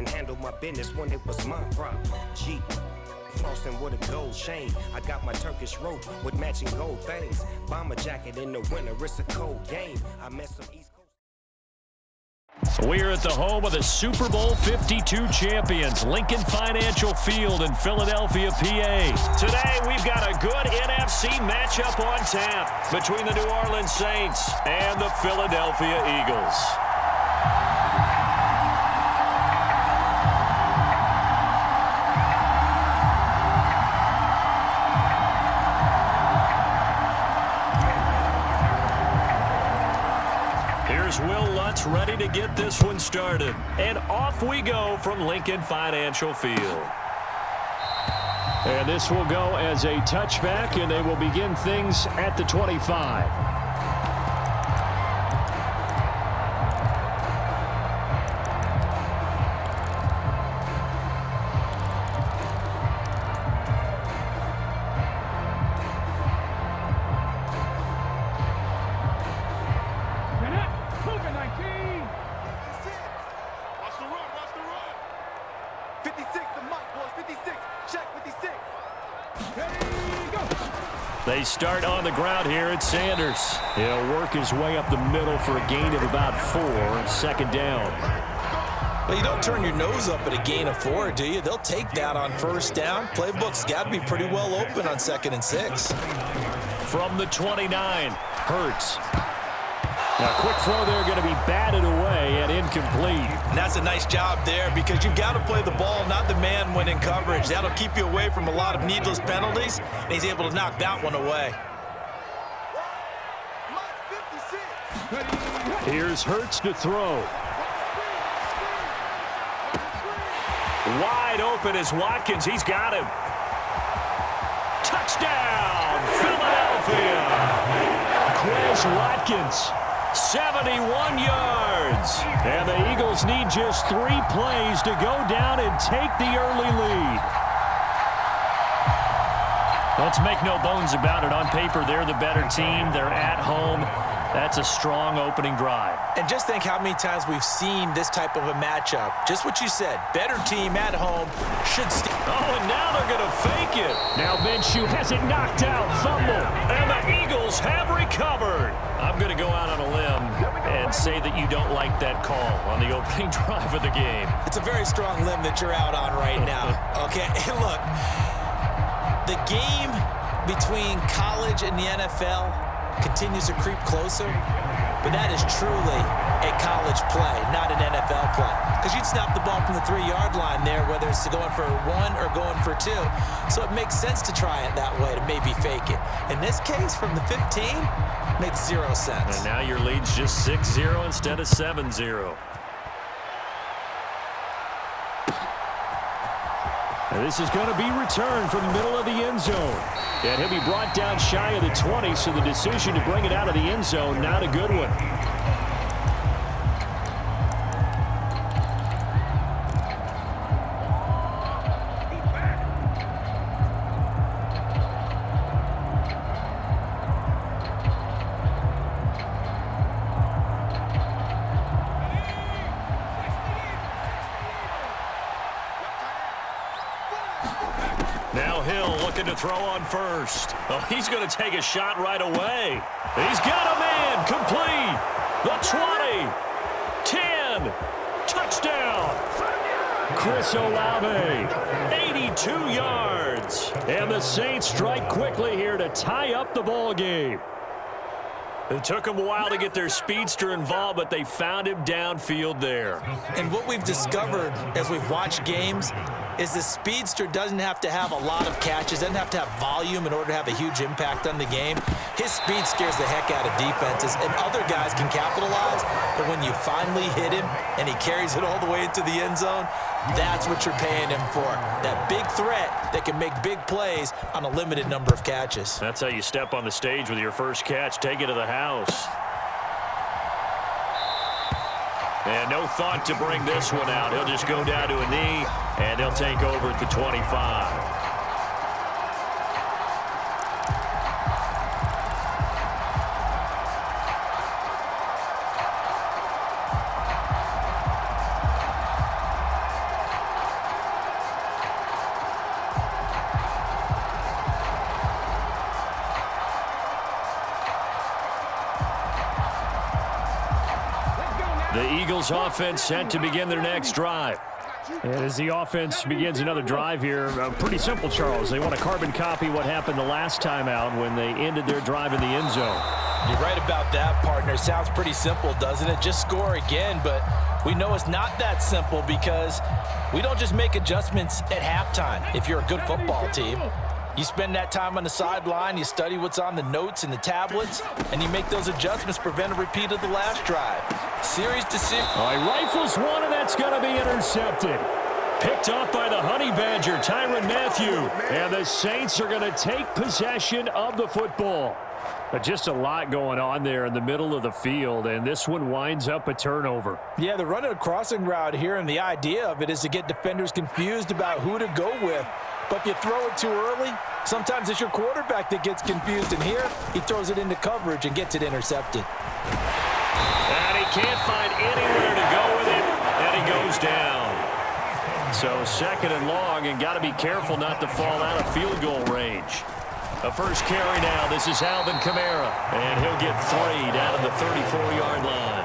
and handle my business when it was my problem. G. Flossing with a gold chain. I got my Turkish rope with matching gold things. Bomber jacket in the winter, it's a cold game. I met some East Coast. We're at the home of the Super Bowl 52 champions, Lincoln Financial Field in Philadelphia, PA. Today, we've got a good NFC matchup on tap between the New Orleans Saints and the Philadelphia Eagles. Here's Will Lutz ready to get this one started. And off we go from Lincoln Financial Field. And this will go as a touchback, and they will begin things at the 25. They start on the ground here at Sanders. He'll work his way up the middle for a gain of about 4, second down. Well, you don't turn your nose up at a gain of 4, do you? They'll take that on first down. Playbook's got to be pretty well open on 2nd and 6. From the 29, Hurts. Now, quick throw there going to be batted away and incomplete. And that's a nice job there because you've got to play the ball, not the man when in coverage. That'll keep you away from a lot of needless penalties, and he's able to knock that one away. Here's Hurts to throw. Wide open is Watkins. He's got him. Touchdown, Philadelphia. Quez Watkins. 71 yards. And the Eagles need just 3 plays to go down and take the early lead. Let's make no bones about it. On paper, they're the better team. They're at home. That's a strong opening drive. And just think how many times we've seen this type of a matchup. Just what you said. Better team at home should steal. Oh, and now they're going to fake it. Now Minshew has it knocked out. Fumble. And the Eagles have recovered. I'm going to go out on a limb and say that you don't like that call on the opening drive of the game. It's a very strong limb that you're out on right now. Okay, and look, the game between college and the NFL continues to creep closer, but that is truly a college play, not an NFL play. Because you'd snap the ball from the 3-yard line there, whether it's going for 1 or going for 2. So it makes sense to try it that way, to maybe fake it. In this case, from the 15, makes 0 sense. And now your lead's just 6-0 instead of 7-0. And this is going to be returned from the middle of the end zone. And he'll be brought down shy of the 20, so the decision to bring it out of the end zone, not a good one. Now Hill looking to throw on first. Oh, he's going to take a shot right away. He's got a man. Complete. The 20. 10. Touchdown. Chris Olave. 82 yards. And the Saints strike quickly here to tie up the ball game. It took them a while to get their speedster involved, but they found him downfield there. And what we've discovered as we've watched games is the speedster doesn't have to have a lot of catches, doesn't have to have volume in order to have a huge impact on the game. His speed scares the heck out of defenses, and other guys can capitalize, but when you finally hit him and he carries it all the way into the end zone, that's what you're paying him for. That big threat that can make big plays on a limited number of catches. That's how you step on the stage with your first catch. Take it to the house. And no thought to bring this one out. He'll just go down to a knee, and they'll take over at the 25. Eagles offense set to begin their next drive. And as the offense begins another drive here, pretty simple, Charles. They want to carbon copy what happened the last time out when they ended their drive in the end zone. You're right about that, partner. Sounds pretty simple, doesn't it? Just score again, but we know it's not that simple because we don't just make adjustments at halftime if you're a good football team. You spend that time on the sideline, you study what's on the notes and the tablets, and you make those adjustments, prevent a repeat of the last drive. Series to series. All right, rifles one, and that's going to be intercepted. Picked off by the Honey Badger, Tyrann Mathieu. And the Saints are going to take possession of the football. But just a lot going on there in the middle of the field, and this one winds up a turnover. Yeah, they're running a crossing route here, and the idea of it is to get defenders confused about who to go with. But if you throw it too early, sometimes it's your quarterback that gets confused. And here, he throws it into coverage and gets it intercepted. And he can't find anywhere to go with it, and he goes down. So 2nd and long, and got to be careful not to fall out of field goal range. A first carry now. This is Alvin Kamara, and he'll get 3 down to the 34-yard line.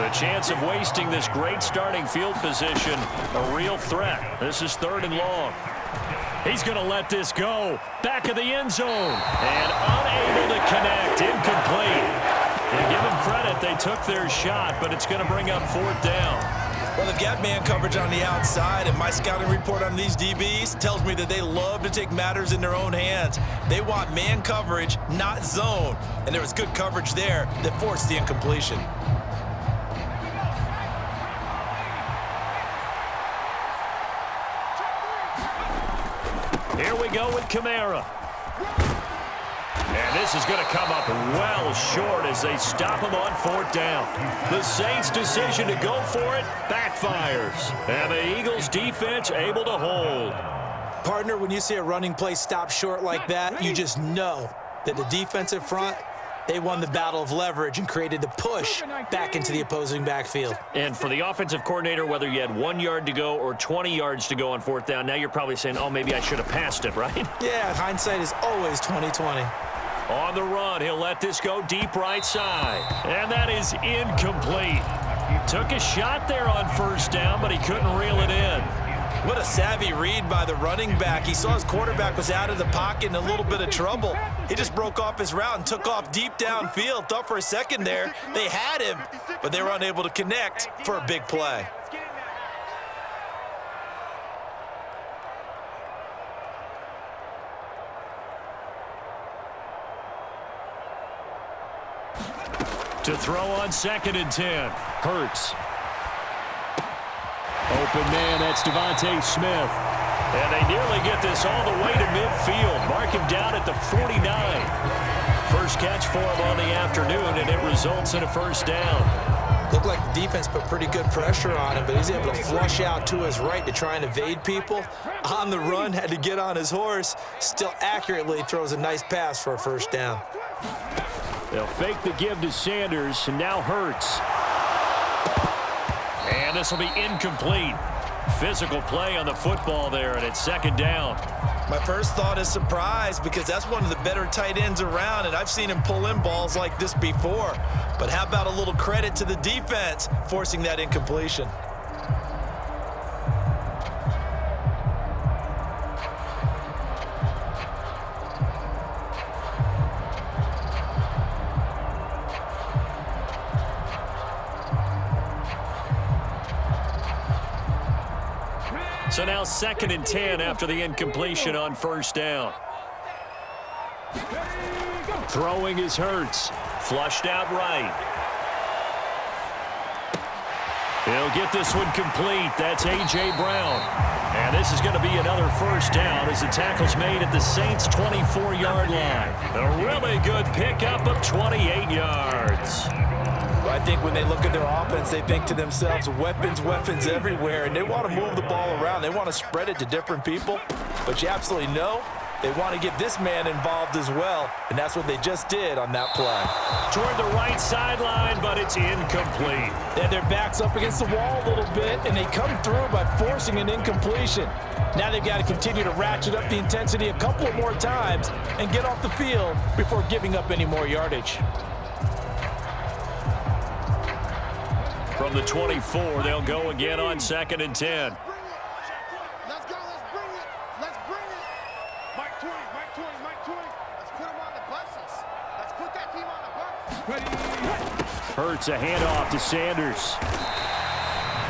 The chance of wasting this great starting field position, a real threat. This is 3rd and long. He's going to let this go. Back of the end zone. And unable to connect. Incomplete. And give them credit. They took their shot, but it's going to bring up 4th down. Well, they've got man coverage on the outside, and my scouting report on these DBs tells me that they love to take matters in their own hands. They want man coverage, not zone. And there was good coverage there that forced the incompletion. Here we go with Kamara. And this is going to come up well short as they stop him on 4th down. The Saints' decision to go for it backfires. And the Eagles' defense able to hold. Partner, when you see a running play stop short like that, you just know that the defensive front, they won the battle of leverage and created the push back into the opposing backfield. And for the offensive coordinator, whether you had 1 yard to go or 20 yards to go on 4th down, now you're probably saying, oh, maybe I should have passed it, right? Yeah, hindsight is always 20/20. On the run, he'll let this go deep right side. And that is incomplete. Took a shot there on 1st down, but he couldn't reel it in. What a savvy read by the running back. He saw his quarterback was out of the pocket in a little bit of trouble. He just broke off his route and took off deep downfield. Thought for a second there they had him, but they were unable to connect for a big play. To throw on 2nd and 10. Hurts. Open man, that's Devontae Smith. And they nearly get this all the way to midfield. Mark him down at the 49. First catch for him on the afternoon, and it results in a 1st down. Looked like the defense put pretty good pressure on him, but he's able to flush out to his right to try and evade people. On the run, had to get on his horse. Still accurately throws a nice pass for a 1st down. They'll fake the give to Sanders, and now Hurts. And this will be incomplete. Physical play on the football there, and it's 2nd down. My first thought is surprise because that's one of the better tight ends around, and I've seen him pull in balls like this before. But how about a little credit to the defense forcing that incompletion? So now 2nd and 10 after the incompletion on 1st down. Throwing is Hurts. Flushed out right. He'll get this one complete. That's A.J. Brown. And this is going to be another 1st down as the tackle's made at the Saints' 24-yard line. A really good pickup of 28 yards. I think when they look at their offense, they think to themselves, weapons, weapons everywhere, and they want to move the ball around. They want to spread it to different people, but you absolutely know they want to get this man involved as well, and that's what they just did on that play. Toward the right sideline, but it's incomplete. And their back's up against the wall a little bit, and they come through by forcing an incompletion. Now they've got to continue to ratchet up the intensity a couple of more times and get off the field before giving up any more yardage. From the 24, they'll go again on 2nd and 10. Let's go. Let's bring it. Let's bring it. Mike 20. Mike 20. Mike 20. Let's put him on the buses. Let's put that team on the bus. Hurts a handoff to Sanders.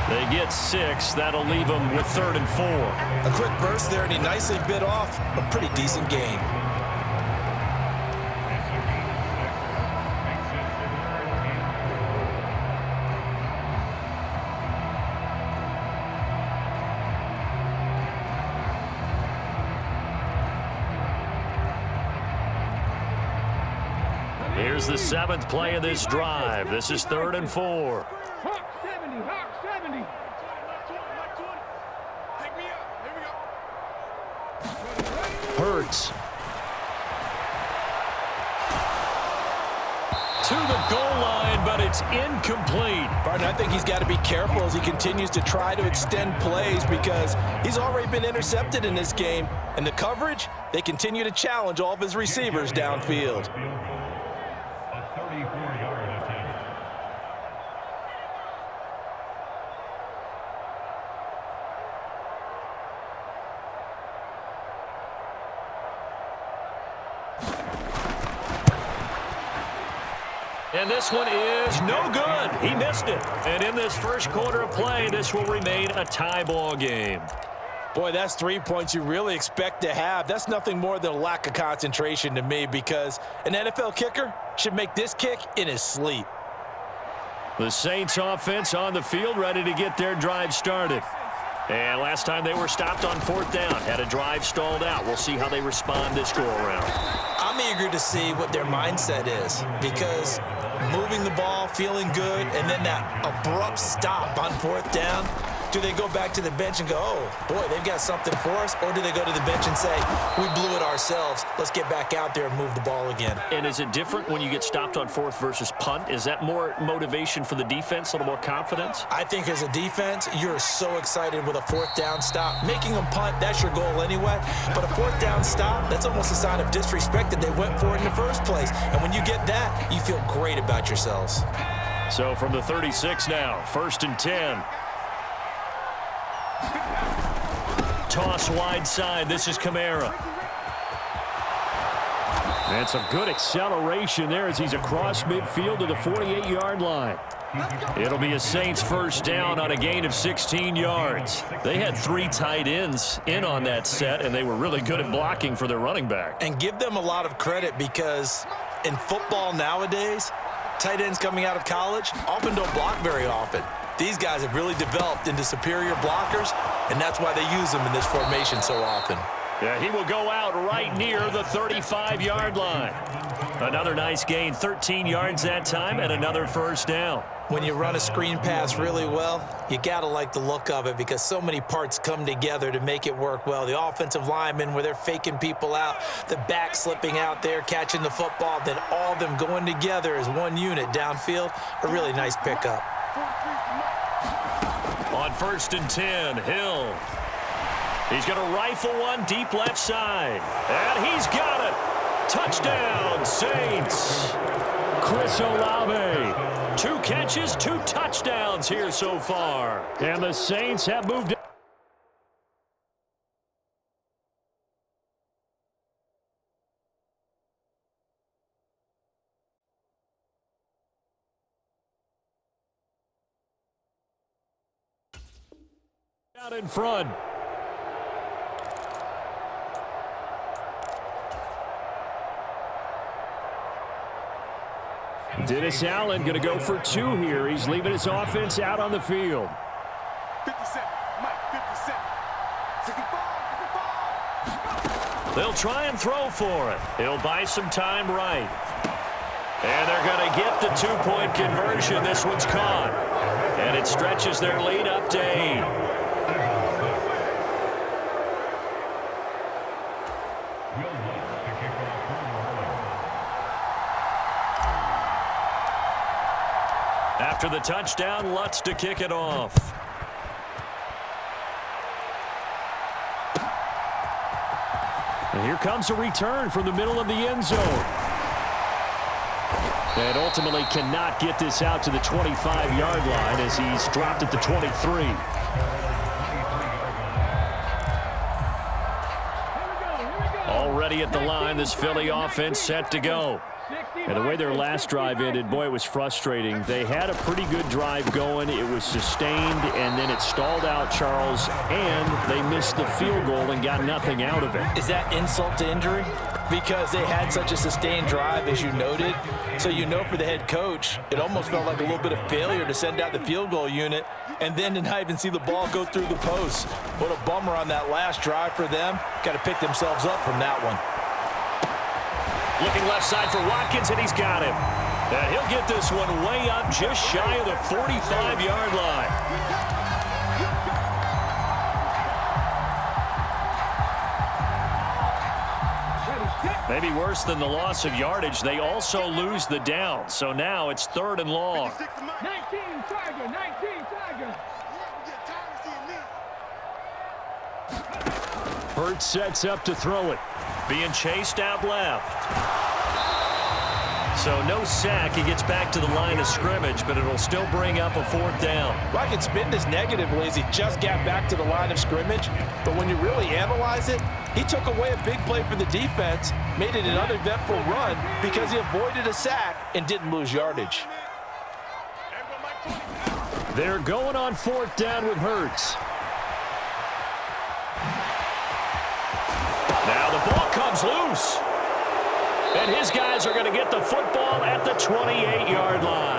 They get 6. That'll leave them with 3rd and 4. A quick burst there, and he nicely bit off a pretty decent gain. Here's the 7th play of this drive. This is 3rd and 4. Hawk 70. Hawk 70. Take me up. Here we go. Hurts. To the goal line, but it's incomplete. Barton, I think he's got to be careful as he continues to try to extend plays because he's already been intercepted in this game. And the coverage, they continue to challenge all of his receivers downfield. And this one is no good. He missed it. And in this first quarter of play, this will remain a tie ball game. Boy, that's 3 points you really expect to have. That's nothing more than a lack of concentration to me because an NFL kicker should make this kick in his sleep. The Saints offense on the field ready to get their drive started. And last time they were stopped on 4th down, had a drive stalled out. We'll see how they respond this go-around. I'm eager to see what their mindset is because moving the ball, feeling good, and then that abrupt stop on 4th down, do they go back to the bench and go, oh, boy, they've got something for us? Or do they go to the bench and say, we blew it ourselves. Let's get back out there and move the ball again. And is it different when you get stopped on 4th versus punt? Is that more motivation for the defense, a little more confidence? I think as a defense, you're so excited with a 4th down stop. Making them punt, that's your goal anyway. But a 4th down stop, that's almost a sign of disrespect that they went for it in the first place. And when you get that, you feel great about yourselves. So from the 36 now, 1st and 10. Toss wide side. This is Kamara. And some good acceleration there as he's across midfield to the 48-yard line. It'll be a Saints first down on a gain of 16 yards. They had 3 tight ends in on that set, and they were really good at blocking for their running back. And give them a lot of credit because in football nowadays, tight ends coming out of college often don't block very often. These guys have really developed into superior blockers, and that's why they use them in this formation so often. Yeah, he will go out right near the 35-yard line. Another nice gain, 13 yards that time, and another first down. When you run a screen pass really well, you got to like the look of it because so many parts come together to make it work well. The offensive linemen where they're faking people out, the back slipping out there, catching the football, then all of them going together as one unit downfield, a really nice pickup. On 1st and 10, Hill. He's going to rifle one deep left side. And he's got it. Touchdown, Saints. Chris Olave. 2 catches, 2 touchdowns here so far. And the Saints have moved out in front. Dennis Allen going to go for 2 here. He's leaving his offense out on the field. 57. Mike, 57. 65. They'll try and throw for it. He'll buy some time right. And they're going to get the 2-point conversion. This one's caught. And it stretches their lead up to 8. After the touchdown, Lutz to kick it off. And here comes a return from the middle of the end zone. And ultimately cannot get this out to the 25-yard line as he's dropped at the 23. Already at the line, this Philly offense set to go. And the way their last drive ended, boy, it was frustrating. They had a pretty good drive going. It was sustained, and then it stalled out, Charles, and they missed the field goal and got nothing out of it. Is that insult to injury? Because they had such a sustained drive, as you noted. So you know for the head coach, it almost felt like a little bit of failure to send out the field goal unit and then to not even see the ball go through the post. What a bummer on that last drive for them. Got to pick themselves up from that one. Looking left side for Watkins, and he's got him. And he'll get this one way up just shy of the 45-yard line. Maybe worse than the loss of yardage, they also lose the down. So now it's 3rd and long. 19 Tiger, 19 Tiger. Hurts sets up to throw it. Being chased out left. So no sack. He gets back to the line of scrimmage, but it'll still bring up a 4th down. Well, I can spin this negatively as he just got back to the line of scrimmage. But when you really analyze it, he took away a big play for the defense, made it an uneventful run because he avoided a sack and didn't lose yardage. They're going on 4th down with Hurts. Now the ball comes loose. And his guys are going to get the football at the 28-yard line.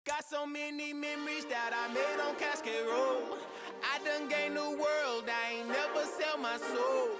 Got so many memories that I made on Cascade Road. I done gained the world, I ain't never sell my soul.